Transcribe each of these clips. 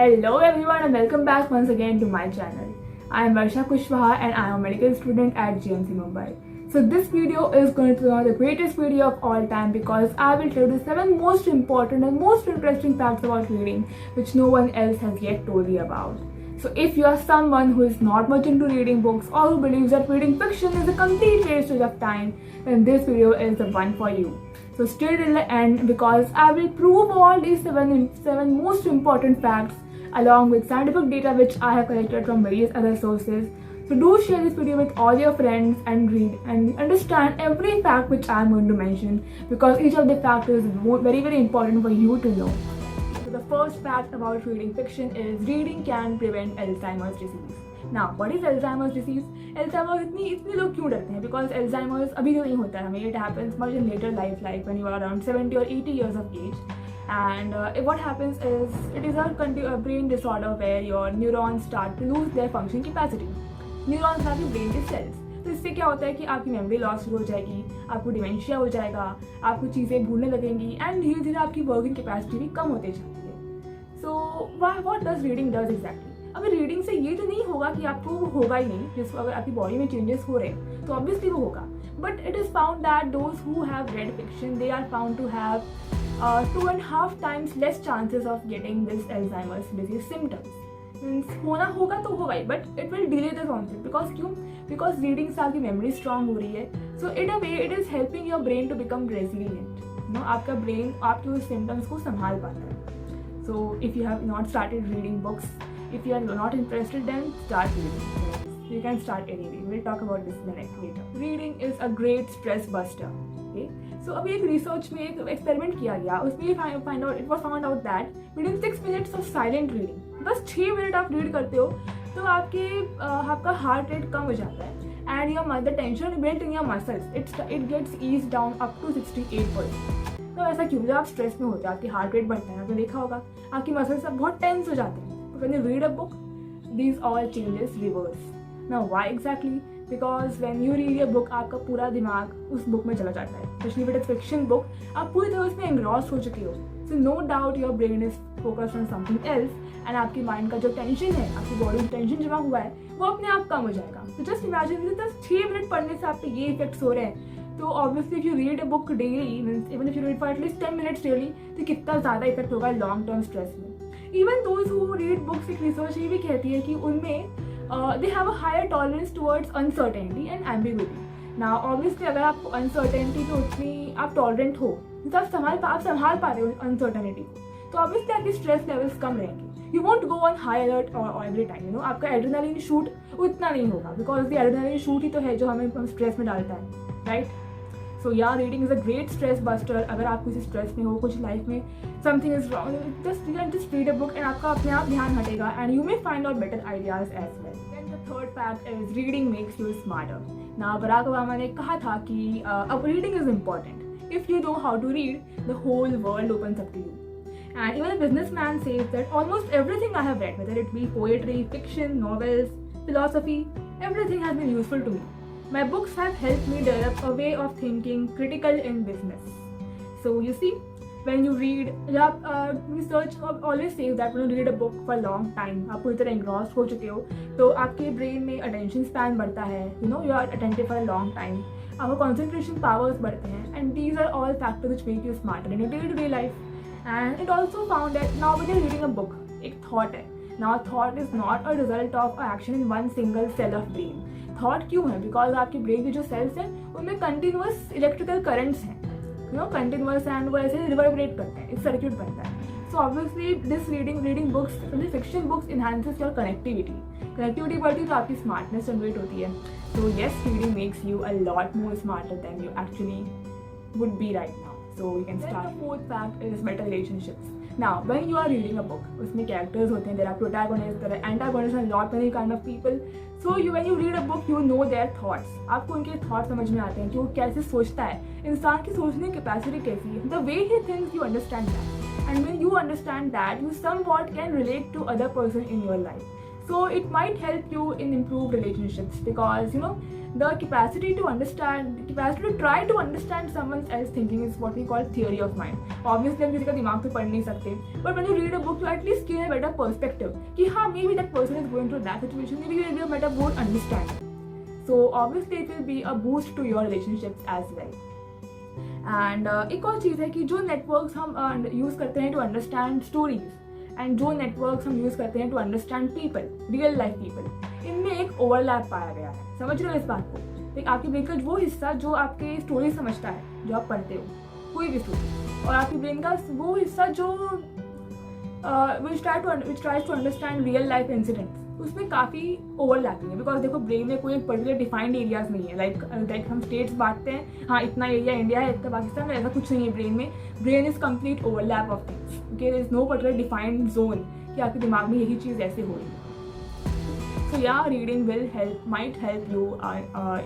Hello everyone and welcome back once again to my channel. I am Varsha Kushwaha and I am a medical student at GMC Mumbai. So this video is going to be one of the greatest video of all time because I will tell you the 7 most important and most interesting facts about reading which no one else has yet told you about. So if you are someone who is not much into reading books or who believes that reading fiction is a complete waste of time, then this video is the one for you. So stay till the end because I will prove all these seven most important facts along with scientific data which I have collected from various other sources. So do share this video with all your friends and read and understand every fact which I am going to mention because each of the facts is very important for you to know. So the first fact about reading fiction is reading can prevent Alzheimer's disease. Now, what is Alzheimer's disease? Alzheimer's इतने लोग क्यों डरते हैं? Because Alzheimer's अभी तो नहीं होता है हमें. It happens much in later life, like when you are around 70 or 80 years of age. And what happens is it is a brain disorder where your neurons start to lose their function capacity. Neurons are the brain के cells. तो इससे क्या होता है कि आपकी memory loss शुरू हो जाएगी, आपको डिमेंशिया हो जाएगा, आपको चीज़ें भूलने लगेंगी एंड धीरे धीरे आपकी वर्किंग कैपेसिटी भी कम होते जाती है. So what does reading does exactly? अब रीडिंग से ये तो नहीं होगा कि आपको होगा ही नहीं, जिसको अगर आपकी बॉडी में चेंजेस हो रहे हैं तो ऑब्वियसली वो होगा. But it is found that those who have read fiction they are found to have 2.5 times less chances of getting this Alzheimer's disease symptoms. Means होना होगा तो होगा ही but it will delay the concept. Because क्यों? Because reading से आपकी memory strong हो रही है. So in a way it is helping your brain to become resilient. No, आपका ब्रेन आपके उस सिम्टम्स को संभाल पाता है. So if you have not started reading books, if you are not interested, then start reading. You can start anyway. We'll talk about this in the next later. Reading is a great stress buster. Okay? So अभी एक research में एक experiment किया गया, उसमें ये it was found out that within 6 minutes of silent reading, बस 6 minute आप रीड करते हो तो आपका हार्ट रेट कम हो जाता है and the tension built in your muscles it gets eased down up to 68%. तो ऐसा क्यों? जब आप स्ट्रेस में होते हैं आपकी हार्ट रेट बढ़ता है, आपने देखा होगा आपकी मसल्स सब बहुत टेंस हो जाते हैं. When you read a book, these all changes reverse. Now why exactly? Because when you read a book, आपका पूरा दिमाग उस बुक में चला जाता है. Especially if it's fiction book, आप पूरी तरह उसमें engrossed हो चुके हो. So no doubt your brain is focused on something else and आपकी माइंड का जो टेंशन है, आपकी बॉडी में टेंशन जमा हुआ है, वो अपने आप कम हो जाएगा. So just imagine बस 6 मिनट पढ़ने से आपके ये इफेक्ट्स हो रहे हैं. तो obviously if you read a book daily, means even if you read for at least 10 minutes daily, तो कितना ज़्यादा इफेक्ट होगा लॉन्ग टर्म स्ट्रेस में. Even those who read books, एक रिसर्च ये भी कहती है कि उनमें they have a higher tolerance towards uncertainty and ambiguity. ना ऑब्वियसली अगर आपको अनसर्टेनिटी तो उतनी आप टॉलरेंट हो, तो आप संभाल पा रहे हो अनसर्टेनिटी को, तो ऑब्वियसली आपकी स्ट्रेस लेवल्स कम रहेंगे. You want go on high alert और एवरी टाइम. आपका एड्रेनालिन शूट उतना नहीं होगा बिकॉज द एड्रेनालिन शूट ही तो है जो हमें स्ट्रेस में डालता है, right? So yeah reading is a great stress buster. अगर आप किसी स्ट्रेस में हो, कुछ लाइफ में something is wrong, just read a book and आपका अपने आप ध्यान हटेगा and you may find out better ideas as well. Then the third fact is reading makes you smarter. ना बराक ओबामा ने कहा था कि अब reading is important. If you know how to read, the whole world opens up to you. And even a businessman says that almost everything I have read, whether it be poetry, fiction, novels, philosophy, everything has been useful to me. My books have helped me develop a way of thinking critical in business. So you see, when you read, research always says that when you read a book for a long time, आप पूरी तरह engrossed हो चुके हो, तो आपके brain में attention span बढ़ता है. You are attentive for a long time. आपका concentration powers बढ़ते हैं, and these are all factors which make you smarter in your day-to-day life. And it also found that now when you're reading a book, एक thought है. Now thought is not a result of action in one single cell of brain. Thought क्यों है? Because आपके brain के जो cells हैं उनमें continuous electrical currents हैं, कंटिन्यूअस, एंड वो ऐसे रिवर्बरेट करते हैं, एक सर्किट बनता है. So obviously this reading books, fiction books enhances your connectivity बढ़ती तो आपकी स्मार्टनेस जनरेट होती है. So yes, reading makes you a lot more smarter than you actually would be right now. So you can start. The fourth fact is better relationships. Now, when you are reading a book, उसमें characters होते हैं, there are protagonists, there are antagonists, and lot many kind of people. So when you read a book, you know their thoughts. आपको उनके thoughts समझ में आते हैं कि वो कैसे सोचता है, इंसान की सोचने की कैपेसिटी कैसी है. The way he thinks, you understand that. And when you understand that, you somewhat can relate to other person in your life. So it might help you in improved relationships because the capacity to try to understand someone else's thinking is what we call theory of mind. Obviously हम किसी का दिमाग तो पढ़ नहीं सकते, but when you read a book you at least gain a better perspective कि हाँ maybe that person is going through that situation, maybe you will get a better more understanding. So obviously it will be a boost to your relationships as well. And एक और चीज़ है कि जो networks हम use करते हैं to understand stories and जो networks हम यूज़ करते हैं to understand people, real life people, इनमें एक ओवरलैप पाया गया है. समझ रहे हो इस बात को? लाइक आपके ब्रेन का वो हिस्सा जो आपके स्टोरी समझता है, जो आप पढ़ते हो कोई भी स्टोरी, और आपके ब्रेन का वो हिस्सा जो which tries to understand real life incidents, उसमें काफ़ी ओवरलैपिंग है. बिकॉज देखो ब्रेन में कोई पर्टिकुलर डिफाइंड एरियाज नहीं है. लाइक हम स्टेट्स बांटते हैं, हाँ इतना एरिया इंडिया है, इतना पाकिस्तान है, ऐसा कुछ नहीं है ब्रेन में. Brain is complete overlap of things. Okay, there is no particular defined zone कि आपके दिमाग में यही चीज़ ऐसे हो रही है. So yeah, reading might help you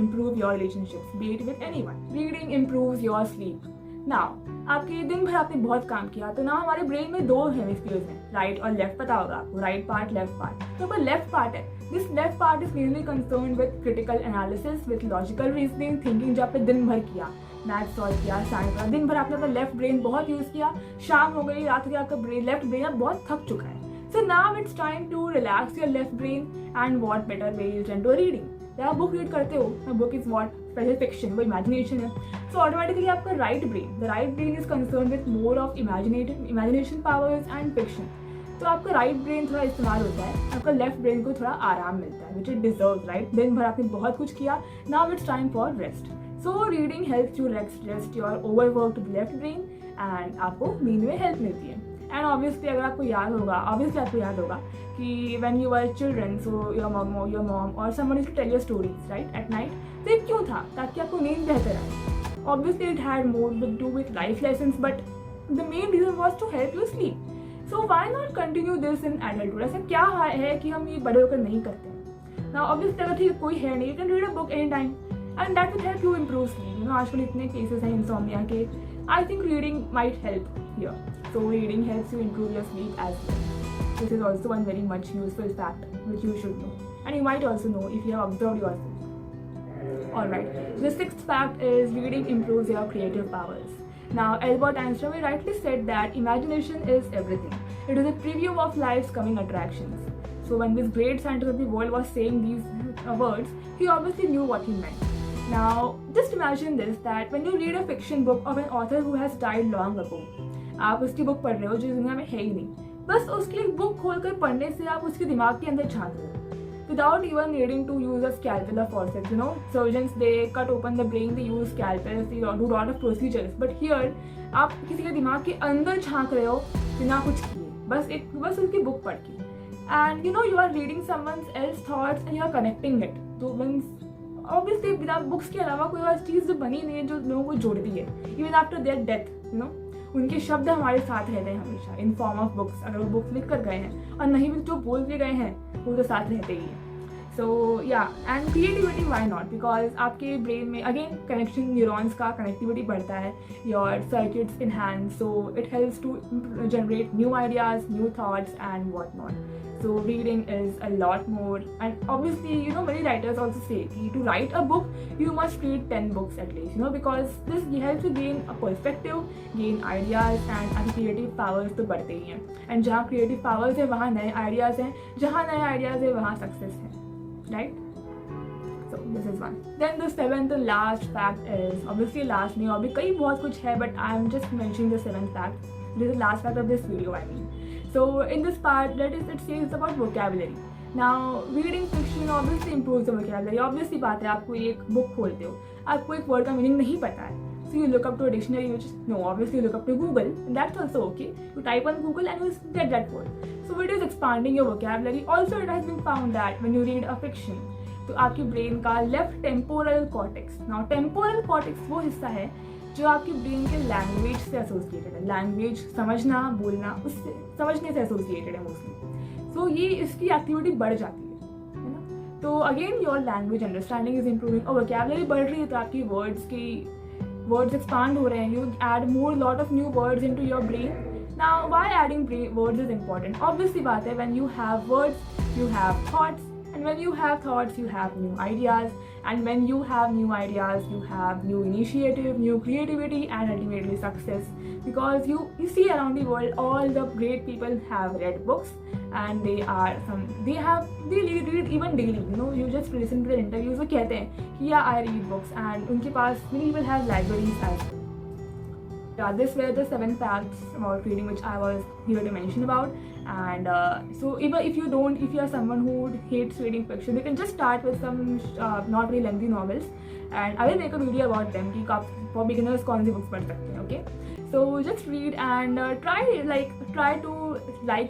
improve your relationships, be it with anyone. Reading improves your sleep. Now, आपके दिन भर आपने बहुत काम किया तो ना हमारे ब्रेन में दो हेमिस्फीयर्स हैं, राइट और लेफ्ट. पता होगा आपको, राइट पार्ट, लेफ्ट पार्ट. तो पर लेफ्ट पार्ट है, this left part is mainly concern with critical analysis, with logical reasoning, thinking. जो आपने दिन भर किया, मैथ सॉल्व किया, साइंस का दिन भर आपने अपना लेफ्ट ब्रेन बहुत यूज किया, शाम हो गई, रात हो गई, आपका लेफ्ट ब्रेन अब बहुत थक चुका है. So now it's time to relax your left brain, and what better way you turn to reading. जब आप बुक रीड करते हो, ना book is what special fiction, वो इमेजिनेशन है. सो ऑटोमेटिकली आपका right brain is concern with more of imagination powers and fiction. तो आपका राइट ब्रेन थोड़ा इस्तेमाल होता है, आपका लेफ्ट ब्रेन को थोड़ा आराम मिलता है, विच इट डिजर्व, राइट. दिन भर आपने बहुत कुछ किया, now it's time for rest. So reading helps you rest your overworked left brain, and आपको नींद में हेल्प मिलती है. एंड ऑब्वियसली आपको याद होगा कि when you were children, so your mom और someone used to tell your stories right at night. तो ये क्यों था? ताकि आपको नींद बेहतर आए. Obviously it had more to do with life lessons, but the main reason was to help you sleep. So why not continue this in adulthood? ऐसा क्या है कि हम ये बड़े होकर नहीं करते हैं? नाउ ऑब्वियसली अगर ठीक कोई है नहीं, you can read a book any time and that will help you improve sleep. आजकल इतने केसेस हैं इंसोम्निया के. I think reading might help here. So reading helps you improve your sleep as well. This is also one very much useful fact which you should know, and you might also know if you have observed yourself. Alright, the sixth fact is reading improves your creative powers. Now Albert Einstein rightly said that imagination is everything. It is a preview of life's coming attractions. So when this great scientist of the world was saying these words, he obviously knew what he meant. Now, just imagine this, that when you read a fiction book of an author who has died long ago, आप उसकी book पढ़ रहे हो जो दुनिया में है ही नहीं, बस उसकी बुक खोलकर पढ़ने से आप उसके दिमाग के अंदर झांक रहे हो, without even needing to use a scalpel or forceps. Surgeons, they cut open the brain, they use scalpels, they do lot of procedures, but here आप किसी के दिमाग के अंदर झांक रहे हो बिना कुछ किए, बस उनकी बुक पढ़ के. And you are reading someone else's thoughts and you are connecting it. तो मीन्स ऑब्वियसली बिना बुक्स के अलावा कोई और चीज़ जो बनी नहीं है जो लोगों को जोड़ती है. इवन आफ्टर देयर डेथ उनके शब्द हमारे साथ रहते हैं हमेशा इन फॉर्म ऑफ बुक्स. अगर वो बुक्स लिख कर गए हैं और नहीं भी जो बोल के गए हैं वो तो साथ रहते ही हैं. So yeah and creativity why not, because आपके ब्रेन में अगेन कनेक्शन न्यूरॉन्स का कनेक्टिविटी बढ़ता है, your circuits enhance, so it helps to generate new ideas, new thoughts and what not. So reading is a lot more, and obviously many writers also say to write a book you must read 10 books at least, because this helps you gain a perspective, gain ideas, and आपकी creative powers तो बढ़ते ही हैं. And जहाँ creative powers है वहाँ नए ideas हैं, जहाँ नए ideas है वहाँ success है, right? So this is one. Then the seventh and last fact is obviously last नहीं, और भी कई बहुत कुछ है, but I am just mentioning the seventh fact. This is the last fact of this video, I mean. So in this part, it says about vocabulary. Now reading fiction obviously improves the vocabulary. Obviously बात है, आपको एक book खोलते हो, आपको एक word का meaning नहीं पता है, so you look up to a dictionary, which obviously you look up to Google, and that's also okay. You type on Google and you get that word. So it is expanding your vocabulary. Also it has been found that when you read a fiction, तो आपके brain का left temporal cortex, now temporal cortex वो हिस्सा है जो आपकी brain के language से एसोसिएटेड है. लैंग्वेज समझना, बोलना, उससे समझने से एसोसिएटेड है मोस्टली. सो ये इसकी एक्टिविटी बढ़ जाती है ना. तो again your language understanding is improving, और वोकैबुलरी बढ़ रही है तो आपकी वर्ड्स एक्सपांड हो रहे हैं. You add more lot of new words into your brain. Now why adding words is important? Obviously बात है, when you have words you have thoughts, and when you have thoughts, you have new ideas, and when you have new ideas, you have new initiative, new creativity, and ultimately success. Because you see around the world, all the great people have read books, and they read even daily. You just listen to their interviews, वो कहते हैं कि yeah, I read books, and उनके पास many people have libraries as well. Yeah, these were the 7 facts about reading which I was here to mention about. And so even if you are someone who hates reading fiction, you can just start with some not very lengthy novels, and I will make a video about them कि for beginners कौन सी books पढ़ सकते हैं. Okay, so just read and try to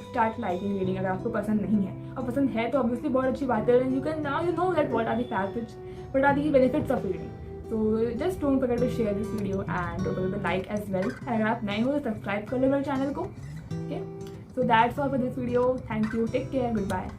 start liking reading. अगर आपको पसंद नहीं है, और पसंद है तो obviously बहुत अच्छी बात है. And you know that what are the facts, what are the benefits of reading. So just don't forget to share this video and don't forget to like as well. अगर आप नए हो तो सब्सक्राइब कर लो मेरे चैनल को. Okay, so that's all for this video. Thank you, take care, goodbye.